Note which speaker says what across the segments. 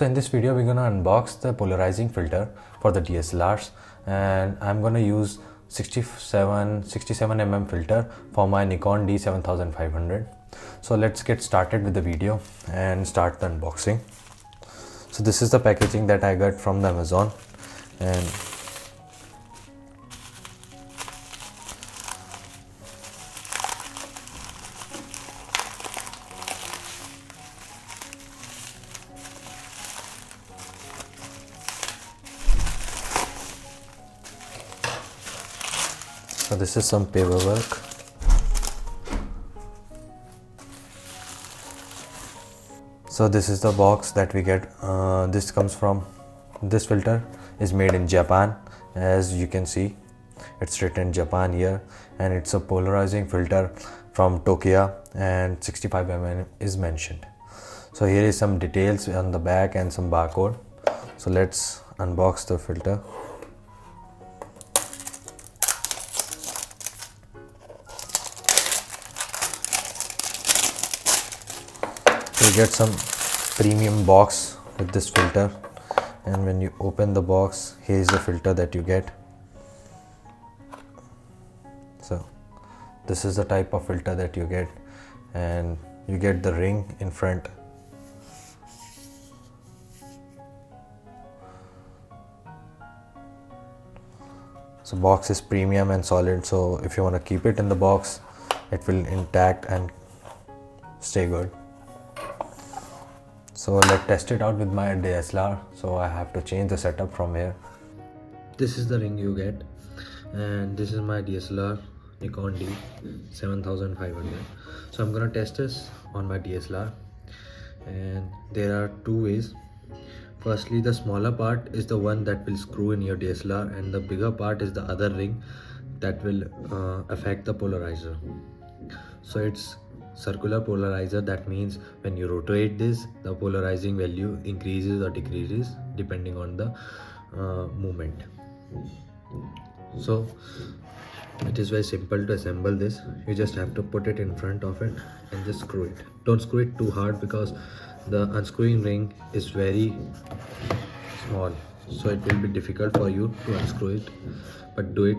Speaker 1: So in this video we're gonna unbox the polarizing filter for the DSLRs, and I'm gonna use 67 mm filter for my Nikon D7500. So let's get started with the video and start the unboxing. So this is the packaging that I got from the Amazon, and so this is some paperwork. So this is the box that we get. This filter is made in Japan. As you can see, it's written Japan here, and it's a polarizing filter from Tokyo, and 65 mm is mentioned. So here is some details on the back and some barcode. So let's unbox the filter. You get some premium box with this filter, and when you open the box, here is the filter that you get. So this is the type of filter that you get, and you get the ring in front. So box is premium and solid, so if you want to keep it in the box, it will intact and stay good. So let's test it out with my DSLR. So I have to change the setup from here. This is the ring you get, and this is my DSLR Nikon D7500. So I'm gonna test this on my DSLR, and there are two ways. Firstly, the smaller part is the one that will screw in your DSLR, and the bigger part is the other ring that will affect the polarizer. So it's circular polarizer. That means when you rotate this, the polarizing value increases or decreases depending on the movement. So it is very simple to assemble this. You just have to put it in front of it and just screw it. Don't screw it too hard because the unscrewing ring is very small, so it will be difficult for you to unscrew it, but do it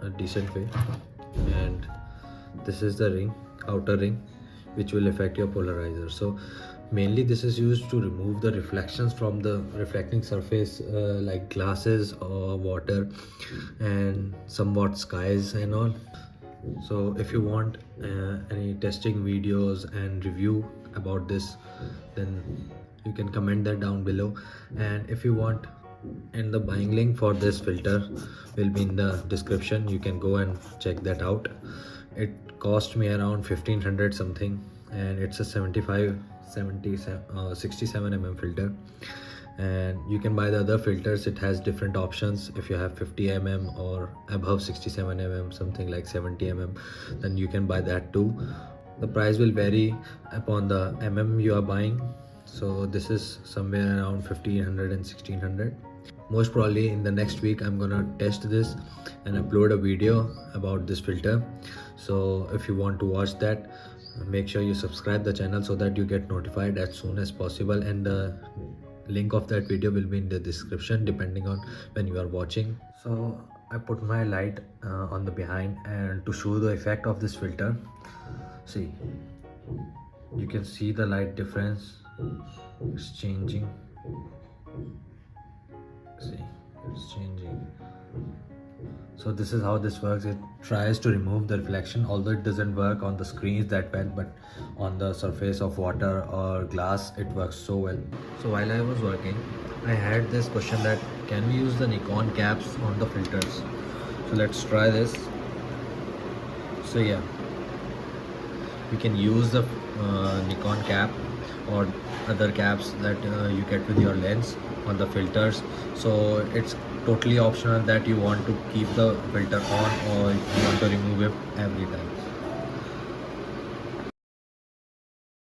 Speaker 1: a decent way. And this is the ring, outer ring, which will affect your polarizer. So mainly this is used to remove the reflections from the reflecting surface, like glasses or water and somewhat skies and all. So if you want any testing videos and review about this, then you can comment that down below. And if you want, and the buying link for this filter will be in the description. You can go and check that out. It cost me around 1500 something, and it's a 67 mm filter. And you can buy the other filters. It has different options. If you have 50 mm or above 67 mm, something like 70 mm, then you can buy that too. The price will vary upon the mm you are buying. So this is somewhere around 1500 and 1600. Most probably in the next week I'm gonna test this and upload a video about this filter. So if you want to watch that, make sure you subscribe the channel so that you get notified as soon as possible, and the link of that video will be in the description depending on when you are watching. So I put my light on the behind, and to show the effect of this filter, see, you can see the light difference. It's changing. See, it's changing. So this is how this works. It tries to remove the reflection, although it doesn't work on the screens that well, but on the surface of water or glass it works so well. So while I was working, I had this question that can we use the Nikon caps on the filters? So let's try this. So yeah, we can use the Nikon cap or other caps that you get with your lens on the filters. So it's totally optional that you want to keep the filter on or you want to remove it every time.